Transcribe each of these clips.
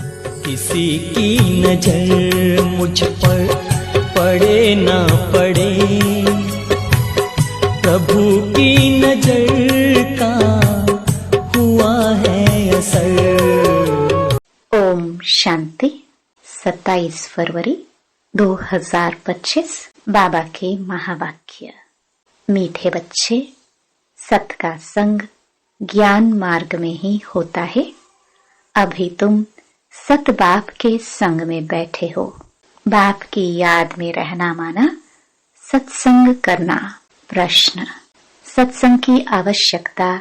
किसी की नजर मुझ पर पड़े ना पड़े, प्रभु की नजर का हुआ है असर। ओम शांति। 27 फरवरी 2025। बाबा के महावाक्य। मीठे बच्चे, सत का संग ज्ञान मार्ग में ही होता है। अभी तुम सत बाप के संग में बैठे हो। बाप की याद में रहना माना सत्संग करना। प्रश्न: सत्संग की आवश्यकता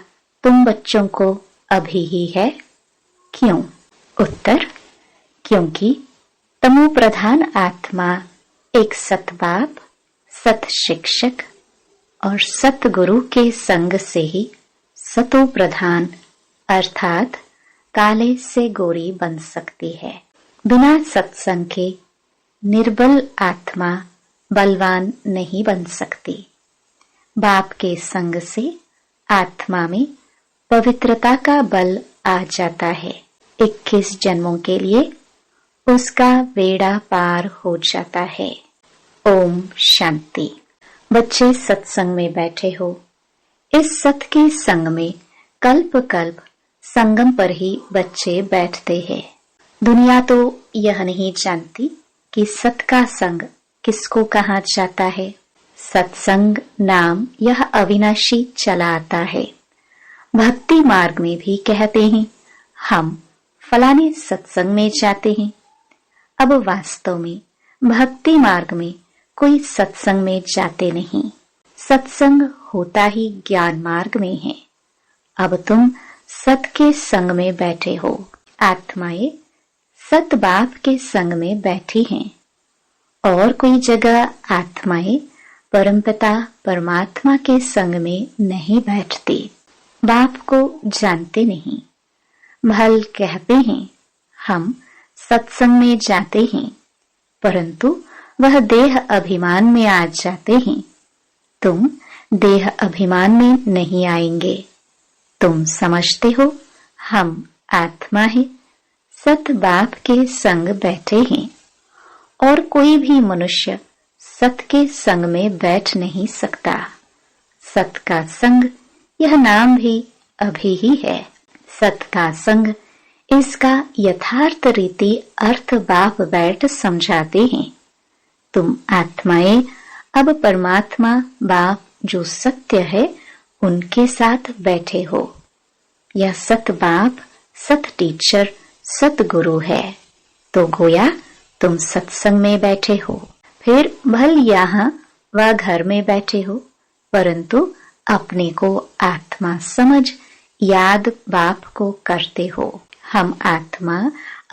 तुम बच्चों को अभी ही है, क्यों? उत्तर: क्योंकि तमो प्रधान आत्मा एक सत बाप, सत शिक्षक और सत गुरु के संग से ही सतो प्रधान अर्थात काले से गोरी बन सकती है। बिना सत्संग के निर्बल आत्मा बलवान नहीं बन सकती। बाप के संग से आत्मा में पवित्रता का बल आ जाता है। 21 जन्मों के लिए उसका बेड़ा पार हो जाता है। ओम शांति। बच्चे सत्संग में बैठे हो। इस सत के संग में कल्प कल्प संगम पर ही बच्चे बैठते हैं। दुनिया तो यह नहीं जानती कि सत का संग किसको कहा जाता है। सत्संग नाम यह अविनाशी चला आता है। भक्ति मार्ग में भी कहते हैं हम फलाने सत्संग में जाते हैं। अब वास्तव में भक्ति मार्ग में कोई सत्संग में जाते नहीं। सत्संग होता ही ज्ञान मार्ग में है। अब तुम सत के संग में बैठे हो। आत्माएं सत बाप के संग में बैठी हैं। और कोई जगह आत्माएं परमपिता परमात्मा के संग में नहीं बैठती। बाप को जानते नहीं। भल कहते हैं हम सत्संग में जाते हैं, परंतु वह देह अभिमान में आ जाते हैं। तुम देह अभिमान में नहीं आएंगे। तुम समझते हो हम आत्मा है, सत बाप के संग बैठे हैं। और कोई भी मनुष्य सत के संग में बैठ नहीं सकता। सत का संग यह नाम भी अभी ही है। सत का संग, इसका यथार्थ रीति अर्थ बाप बैठ समझाते हैं। तुम आत्माएं अब परमात्मा बाप जो सत्य है उनके साथ बैठे हो। यह सत बाप, सत टीचर, सत गुरु है। तो गोया तुम सत्संग में बैठे हो। फिर भल यहाँ व घर में बैठे हो, परंतु अपने को आत्मा समझ याद बाप को करते हो। हम आत्मा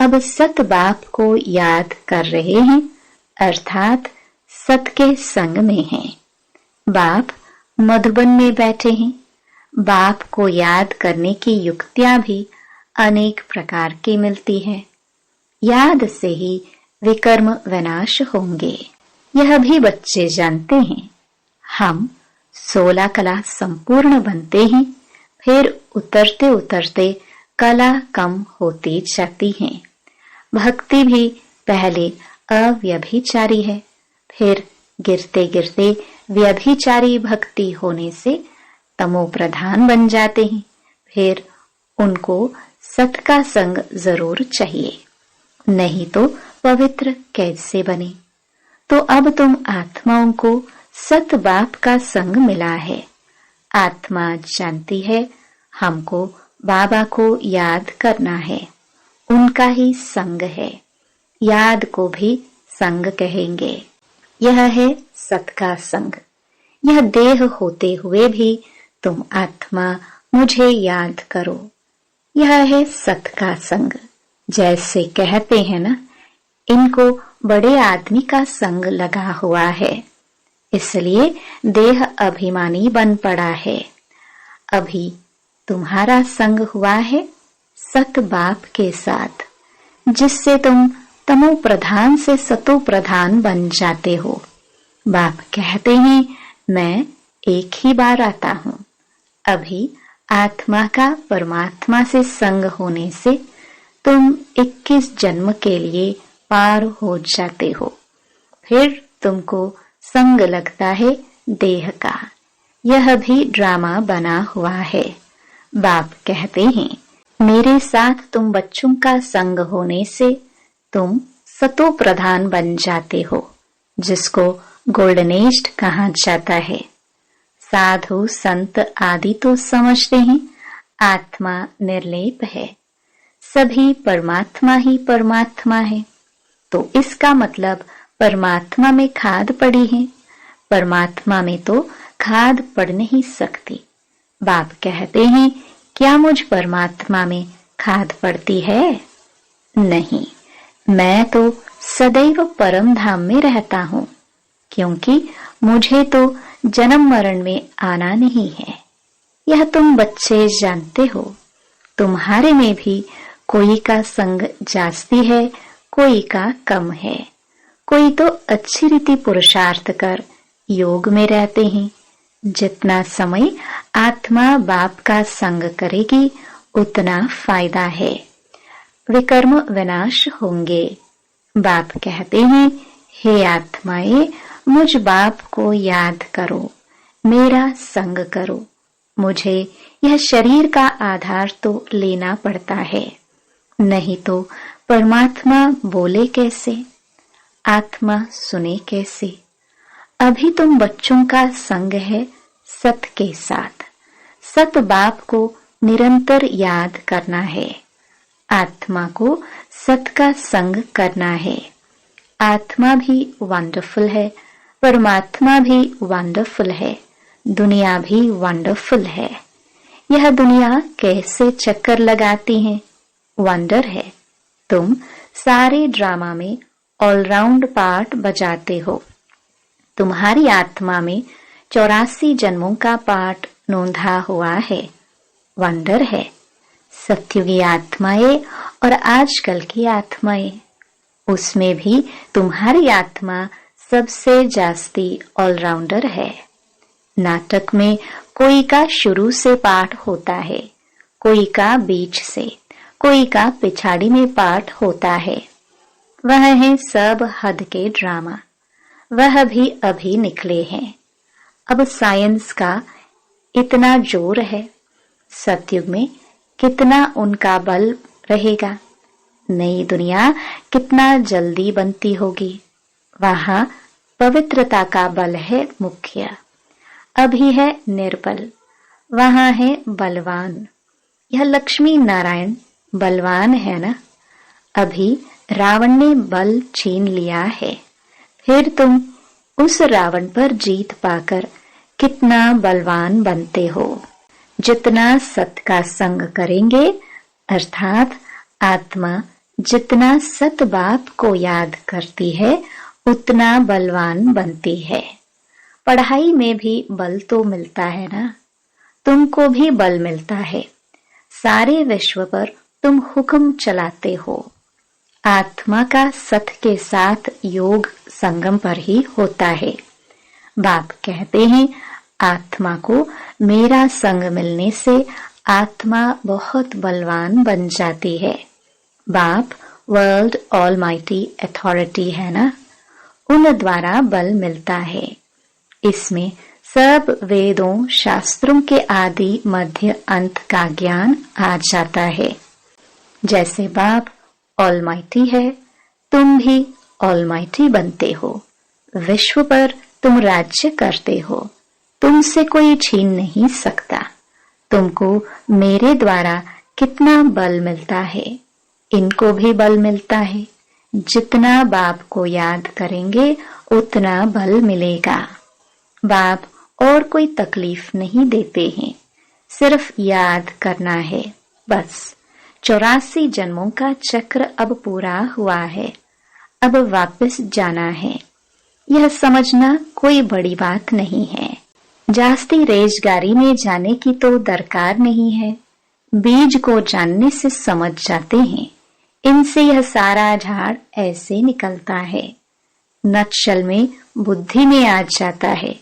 अब सत बाप को याद कर रहे हैं, अर्थात सत के संग में हैं। बाप मधुबन में बैठे हैं। बाप को याद करने की युक्तियां भी अनेक प्रकार की मिलती है। याद से ही विकर्म विनाश होंगे। यह भी बच्चे जानते हैं। हम 16 कला संपूर्ण बनते हैं, फिर उतरते उतरते कला कम होती जाती है। भक्ति भी पहले अव्यभिचारी है, फिर गिरते गिरते व्यभिचारी भक्ति होने से तमो प्रधान बन जाते हैं। फिर उनको सत का संग जरूर चाहिए, नहीं तो पवित्र कैसे बने। तो अब तुम आत्माओं को सत बाप का संग मिला है। आत्मा जानती है हमको बाबा को याद करना है, उनका ही संग है। याद को भी संग कहेंगे। यह है सत का संग। यह देह होते हुए भी तुम आत्मा मुझे याद करो। यह है सत का संग। जैसे कहते हैं ना, इनको बड़े आदमी का संग लगा हुआ है, इसलिए देह अभिमानी बन पड़ा है। अभी तुम्हारा संग हुआ है सत बाप के साथ, जिससे तुम तमो प्रधान से सतो प्रधान बन जाते हो। बाप कहते हैं मैं एक ही बार आता हूँ। अभी आत्मा का परमात्मा से संग होने से तुम 21 जन्म के लिए पार हो जाते हो। फिर तुमको संग लगता है देह का। यह भी ड्रामा बना हुआ है। बाप कहते हैं, मेरे साथ तुम बच्चों का संग होने से तुम सतो प्रधान बन जाते हो, जिसको गोल्डन एज कहा जाता है। साधु संत आदि तो समझते हैं आत्मा निर्लेप है, सभी परमात्मा ही परमात्मा है। तो इसका मतलब परमात्मा में खाद पड़ी है। परमात्मा में तो खाद पड़ नहीं सकती। बाप कहते हैं, क्या मुझ परमात्मा में खाद पड़ती है? नहीं, मैं तो सदैव परम धाम में रहता हूँ, क्योंकि मुझे तो जन्म मरण में आना नहीं है। यह तुम बच्चे जानते हो। तुम्हारे में भी कोई का संग जास्ती है, कोई का कम है। कोई तो अच्छी रीति पुरुषार्थ कर योग में रहते हैं। जितना समय आत्मा बाप का संग करेगी उतना फायदा है। विकर्म विनाश होंगे। बाप कहते हैं, हे आत्माएं, मुझ बाप को याद करो, मेरा संग करो। मुझे यह शरीर का आधार तो लेना पड़ता है, नहीं तो परमात्मा बोले कैसे, आत्मा सुने कैसे। अभी तुम बच्चों का संग है सत के साथ। सत बाप को निरंतर याद करना है। आत्मा को सत का संग करना है। आत्मा भी वंडरफुल है, परमात्मा भी वंडरफुल है, दुनिया भी वंडरफुल है। यह दुनिया कैसे चक्कर लगाती है, वंडर है। तुम सारे ड्रामा में ऑलराउंड पार्ट बजाते हो। तुम्हारी आत्मा में 84 जन्मों का पार्ट नोंधा हुआ है, वंडर है। सत्युगी आत्माएं और आजकल की आत्माएं, उसमें भी तुम्हारी आत्मा सबसे जास्ती ऑलराउंडर है। नाटक में कोई का शुरू से पाठ होता है, कोई का बीच से, कोई का पिछाड़ी में पाठ होता है। वह है सब हद के ड्रामा, वह भी अभी निकले हैं। अब साइंस का इतना जोर है, सतयुग में कितना उनका बल रहेगा। नई दुनिया कितना जल्दी बनती होगी। वहां पवित्रता का बल है मुख्य। अभी है निर्बल, वहां है बलवान। यह लक्ष्मी नारायण बलवान है ना। अभी रावण ने बल छीन लिया है, फिर तुम उस रावण पर जीत पाकर कितना बलवान बनते हो। जितना सत का संग करेंगे, अर्थात आत्मा जितना सत बाप को याद करती है, उतना बलवान बनती है। पढ़ाई में भी बल तो मिलता है ना, तुमको भी बल मिलता है। सारे विश्व पर तुम हुक्म चलाते हो। आत्मा का सत के साथ योग संगम पर ही होता है। बाप कहते हैं, आत्मा को मेरा संग मिलने से आत्मा बहुत बलवान बन जाती है। बाप वर्ल्ड ऑलमाइटी अथॉरिटी है ना, उन द्वारा बल मिलता है। इसमें सब वेदों शास्त्रों के आदि मध्य अंत का ज्ञान आ जाता है। जैसे बाप ऑलमाइटी है, तुम भी ऑलमाइटी बनते हो। विश्व पर तुम राज्य करते हो, तुमसे कोई छीन नहीं सकता। तुमको मेरे द्वारा कितना बल मिलता है, इनको भी बल मिलता है। जितना बाप को याद करेंगे उतना बल मिलेगा। बाप और कोई तकलीफ नहीं देते हैं, सिर्फ याद करना है बस। 84 जन्मों का चक्र अब पूरा हुआ है, अब वापस जाना है। यह समझना कोई बड़ी बात नहीं है। जास्ती रेजगारी में जाने की तो दरकार नहीं है। बीज को जानने से समझ जाते हैं। इनसे यह सारा झाड़ ऐसे निकलता है। नक्शल में बुद्धि में आ जाता है।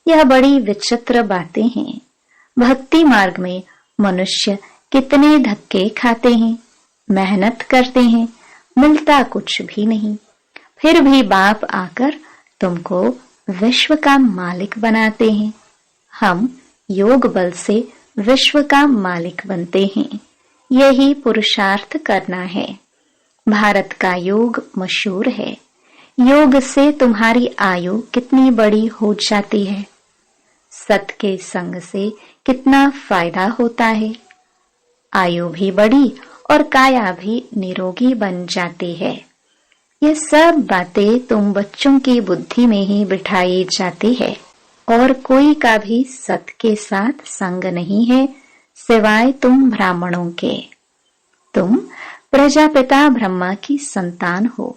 यह बड़ी विचित्र बातें हैं। भक्ति मार्ग में मनुष्य कितने धक्के खाते हैं, मेहनत करते हैं, मिलता कुछ भी नहीं। फिर भी बाप आकर तुमको विश्व का मालिक बनाते हैं। हम योग बल से विश्व का मालिक बनते हैं। यही पुरुषार्थ करना है। भारत का योग मशहूर है। योग से तुम्हारी आयु कितनी बड़ी हो जाती है। सत के संग से कितना फायदा होता है। आयु भी बड़ी और काया भी निरोगी बन जाती है। ये सब बातें तुम बच्चों की बुद्धि में ही बिठाई जाती है और कोई का भी सत के साथ संग नहीं है सिवाय तुम ब्राह्मणों के। तुम प्रजापिता ब्रह्मा की संतान हो,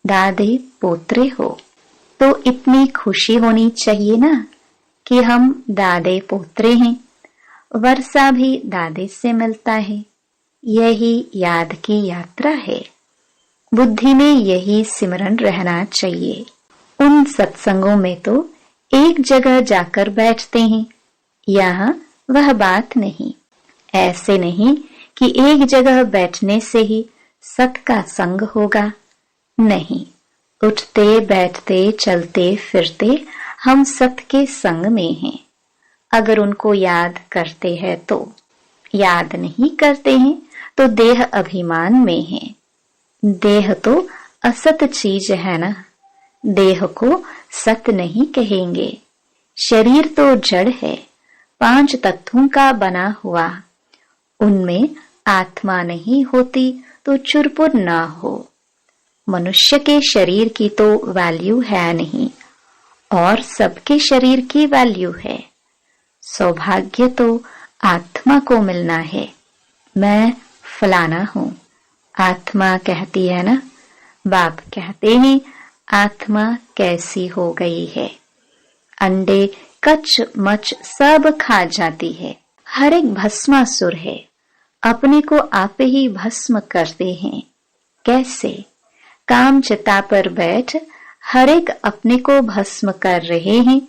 दादे पोत्रे हो, तो इतनी खुशी होनी चाहिए ना कि हम दादे पोत्रे हैं। वर्षा भी दादे से मिलता है। यही याद की यात्रा है। बुद्धि में यही सिमरन रहना चाहिए। उन सत्संगों में तो एक जगह जाकर बैठते हैं, यहाँ वह बात नहीं। ऐसे नहीं कि एक जगह बैठने से ही सत का संग होगा। नहीं, उठते बैठते चलते फिरते हम सत के संग में हैं। अगर उनको याद करते हैं तो, याद नहीं करते हैं तो देह अभिमान में है। देह तो असत चीज है ना। देह को सत नहीं कहेंगे। शरीर तो जड़ है, 5 तत्वों का बना हुआ। उनमें आत्मा नहीं होती तो चुरपुर ना हो। मनुष्य के शरीर की तो वैल्यू है नहीं और सबके शरीर की वैल्यू है। सौभाग्य तो आत्मा को मिलना है। मैं फलाना हूँ, आत्मा कहती है ना। बाप कहते हैं आत्मा कैसी हो गई है। अंडे कच मच सब खा जाती है। हर एक भस्मासुर है। अपने को आप ही भस्म करते हैं। कैसे? काम चिता पर बैठ हर एक अपने को भस्म कर रहे हैं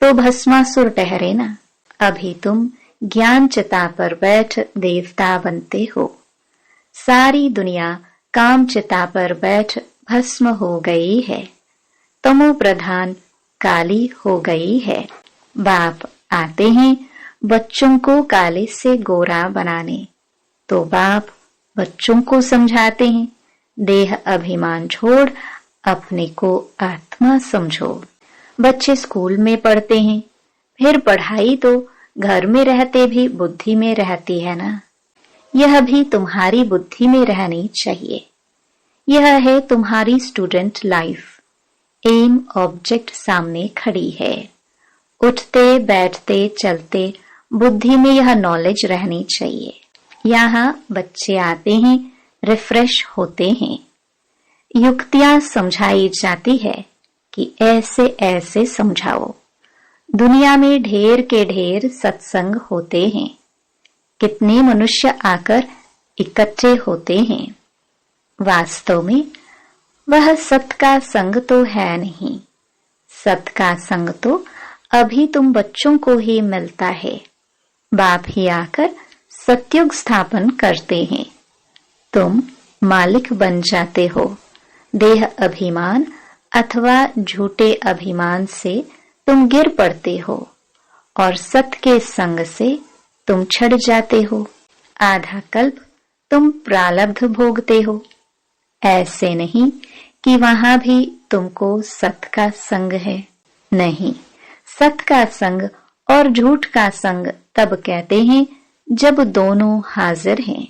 तो भस्मासुर ठहरे ना। अभी तुम ज्ञान चिता पर बैठ देवता बनते हो। सारी दुनिया काम चिता पर बैठ भस्म हो गई है। तमो प्रधान काली हो गई है। बाप आते हैं बच्चों को काले से गोरा बनाने, तो बाप बच्चों को समझाते हैं देह अभिमान छोड़ अपने को आत्मा समझो। बच्चे स्कूल में पढ़ते हैं, फिर पढ़ाई तो घर में रहते भी बुद्धि में रहती है ना। यह भी तुम्हारी बुद्धि में रहनी चाहिए। यह है तुम्हारी स्टूडेंट लाइफ। एम ऑब्जेक्ट सामने खड़ी है। उठते बैठते चलते बुद्धि में यह नॉलेज रहनी चाहिए। यहाँ बच्चे आते हैं, रिफ्रेश होते हैं। युक्तियां समझाई जाती है कि ऐसे ऐसे समझाओ। दुनिया में ढेर के ढेर सत्संग होते हैं। कितने मनुष्य आकर इकट्ठे होते हैं। वास्तव में वह सत का संग तो है नहीं। सत का संग तो अभी तुम बच्चों को ही मिलता है। बाप ही आकर सत्युग स्थापन करते हैं। तुम मालिक बन जाते हो। देह अभिमान अथवा झूठे अभिमान से तुम गिर पड़ते हो और सत के संग से तुम छड़ जाते हो। आधा कल्प तुम प्रारब्ध भोगते हो। ऐसे नहीं कि वहां भी तुमको सत का संग है। नहीं, सत का संग और झूठ का संग तब कहते हैं जब दोनों हाजिर हैं।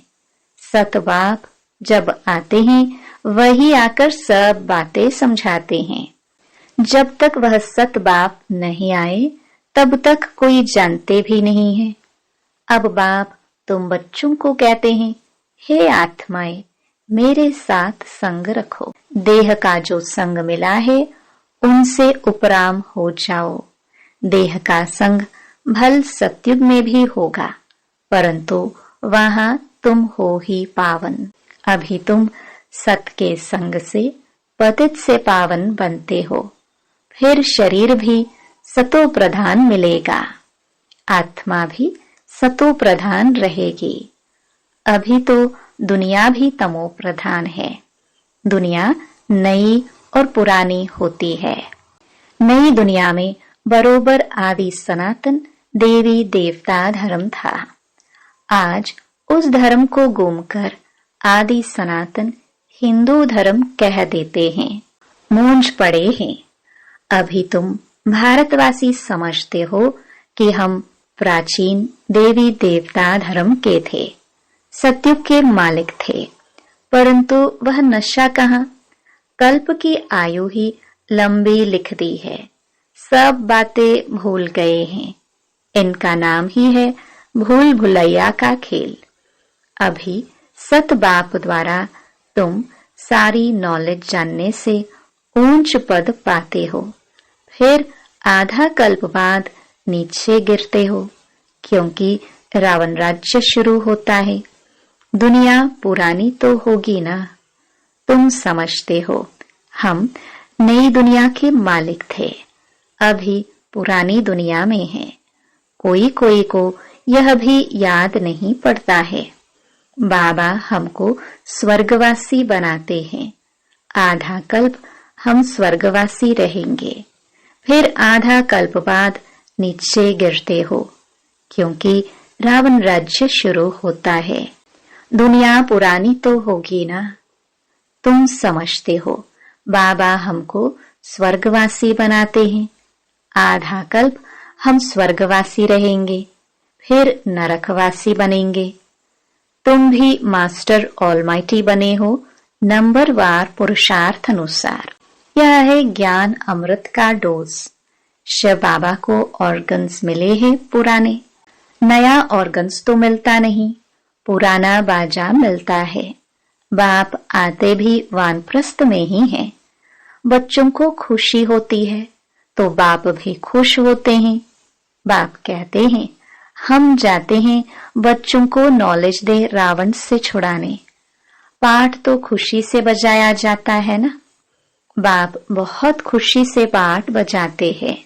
सत बाप जब आते हैं वही आकर सब बातें समझाते हैं। जब तक वह सत बाप नहीं आए तब तक कोई जानते भी नहीं है। अब बाप तुम बच्चों को कहते हैं, हे आत्माएं, मेरे साथ संग रखो। देह का जो संग मिला है उनसे उपराम हो जाओ। देह का संग भल सत्युग में भी होगा, परंतु वहां तुम हो ही पावन। अभी तुम सत के संग से पतित से पावन बनते हो। फिर शरीर भी सतो प्रधान मिलेगा, आत्मा भी सतो प्रधान रहेगी। अभी तो दुनिया भी तमो प्रधान है। दुनिया नई और पुरानी होती है। नई दुनिया में बरोबर आदि सनातन देवी देवता धर्म था। आज उस धर्म को घूमकर आदि सनातन हिंदू धर्म कह देते हैं। मूंझ पड़े हैं। अभी तुम भारतवासी समझते हो कि हम प्राचीन देवी देवता धर्म के थे, सत्युग के मालिक थे, परंतु वह नशा कहाँ। कल्प की आयु ही लंबी लिख दी है। सब बातें भूल गए हैं। इनका नाम ही है भूल भुलैया का खेल। अभी सत बाप द्वारा तुम सारी नॉलेज जानने से ऊंच पद पाते हो, फिर आधा कल्प बाद नीचे गिरते हो, क्योंकि रावण राज्य शुरू होता है। दुनिया पुरानी तो होगी ना। तुम समझते हो हम नई दुनिया के मालिक थे, अभी पुरानी दुनिया में हैं। कोई कोई को यह भी याद नहीं पड़ता है। बाबा हमको स्वर्गवासी बनाते हैं। आधा कल्प हम स्वर्गवासी रहेंगे, फिर आधा कल्प बाद नीचे गिरते हो, क्योंकि रावण राज्य शुरू होता है। दुनिया पुरानी तो होगी ना। तुम समझते हो बाबा हमको स्वर्गवासी बनाते हैं। आधा कल्प हम स्वर्गवासी रहेंगे, फिर नरकवासी बनेंगे। तुम भी मास्टर ऑलमाइटी बने हो नंबरवार पुरुषार्थ अनुसार। यह है ज्ञान अमृत का डोज। शिव बाबा को ऑर्गन्स मिले हैं पुराने, नया ऑर्गन्स तो मिलता नहीं, पुराना बाजा मिलता है। बाप आते भी वानप्रस्थ में ही हैं। बच्चों को खुशी होती है तो बाप भी खुश होते हैं। बाप कहते हैं हम जाते हैं बच्चों को नॉलेज दे रावण से छुड़ाने। पाठ तो खुशी से बजाया जाता है ना। बाप बहुत खुशी से पाठ बजाते हैं।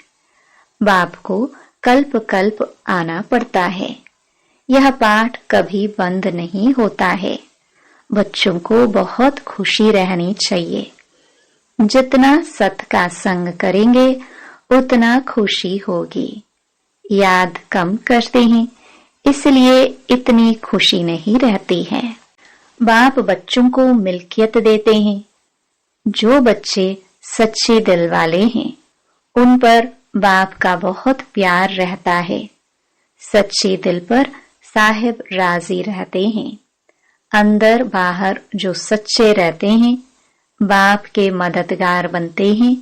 बाप को कल्प कल्प आना पड़ता है। यह पाठ कभी बंद नहीं होता है। बच्चों को बहुत खुशी रहनी चाहिए। जितना सत का संग करेंगे उतना खुशी होगी। याद कम करते हैं, इसलिए इतनी खुशी नहीं रहती है। बाप बच्चों को मिल्कियत देते हैं। जो बच्चे सच्चे दिल वाले हैं उन पर बाप का बहुत प्यार रहता है। सच्चे दिल पर साहिब राजी रहते हैं। अंदर बाहर जो सच्चे रहते हैं बाप के मददगार बनते हैं।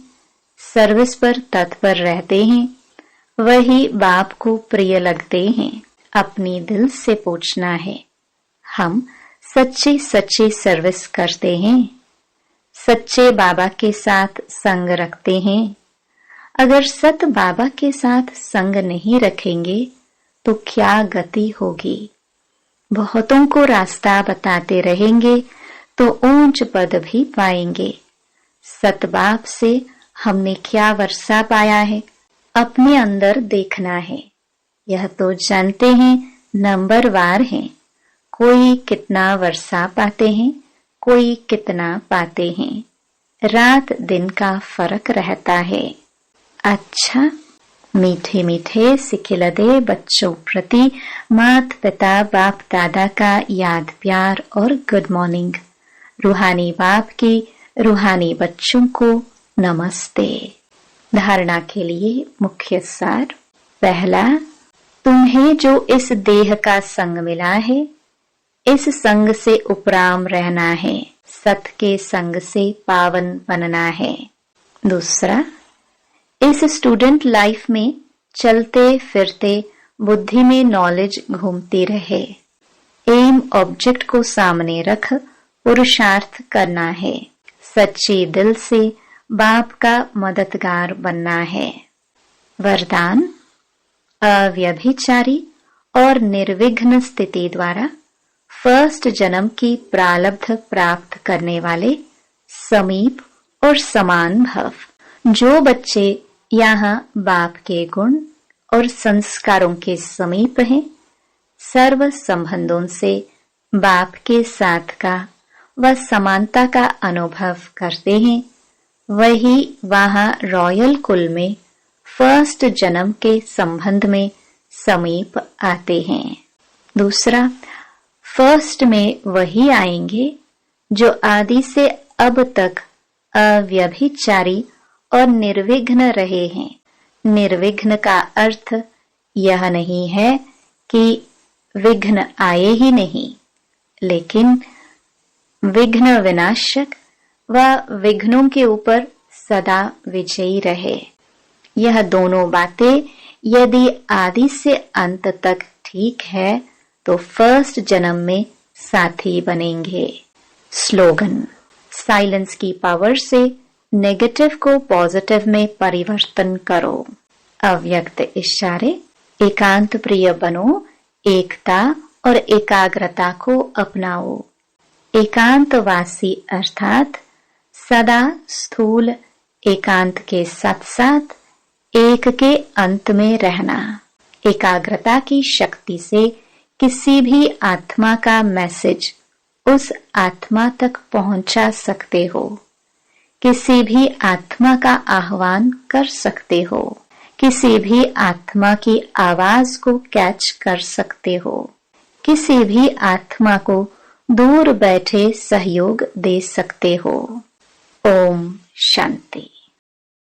सर्विस पर तत्पर रहते हैं, वही बाप को प्रिय लगते हैं। अपनी दिल से पूछना है, हम सच्ची सच्ची सर्विस करते हैं, सच्चे बाबा के साथ संग रखते हैं। अगर सत बाबा के साथ संग नहीं रखेंगे तो क्या गति होगी। बहुतों को रास्ता बताते रहेंगे तो ऊंच पद भी पाएंगे। सत बाप से हमने क्या वर्षा पाया है, अपने अंदर देखना है। यह तो जानते हैं नंबरवार हैं। कोई कितना वर्षा पाते हैं, कोई कितना पाते हैं। रात दिन का फर्क रहता है। अच्छा, मीठे मीठे सिखिलदे बच्चों प्रति मात पिता बाप दादा का याद प्यार और गुड मॉर्निंग। रूहानी बाप की रूहानी बच्चों को नमस्ते। धारणा के लिए मुख्य सार। पहला, तुम्हें जो इस देह का संग मिला है, इस संग से उपराम रहना है, सत के संग से पावन बनना है। दूसरा, इस स्टूडेंट लाइफ में चलते फिरते बुद्धि में नॉलेज घूमती रहे। एम ऑब्जेक्ट को सामने रख पुरुषार्थ करना है। सच्चे दिल से बाप का मददगार बनना है। वरदान, अव्यभिचारी और निर्विघ्न स्थिति द्वारा फर्स्ट जन्म की प्रारब्ध प्राप्त करने वाले समीप और समान भव। जो बच्चे यहाँ बाप के गुण और संस्कारों के समीप हैं, सर्व संबंधों से बाप के साथ का व समानता का अनुभव करते हैं, वही वहां रॉयल कुल में फर्स्ट जन्म के संबंध में समीप आते हैं। दूसरा, फर्स्ट में वही आएंगे जो आदि से अब तक अव्यभिचारी और निर्विघ्न रहे हैं। निर्विघ्न का अर्थ यह नहीं है कि विघ्न आए ही नहीं, लेकिन विघ्न विनाशक व विघ्नों के ऊपर सदा विजयी रहे। यह दोनों बातें यदि आदि से अंत तक ठीक है तो फर्स्ट जन्म में साथी बनेंगे। स्लोगन: साइलेंस की पावर से नेगेटिव को पॉजिटिव में परिवर्तन करो। अव्यक्त इशारे: एकांत प्रिय बनो, एकता और एकाग्रता को अपनाओ। एकांतवासी अर्थात सदा स्थूल एकांत के साथ साथ एक के अंत में रहना। एकाग्रता की शक्ति से किसी भी आत्मा का मैसेज उस आत्मा तक पहुंचा सकते हो। किसी भी आत्मा का आह्वान कर सकते हो। किसी भी आत्मा की आवाज को कैच कर सकते हो। किसी भी आत्मा को दूर बैठे सहयोग दे सकते हो। ओम शांति।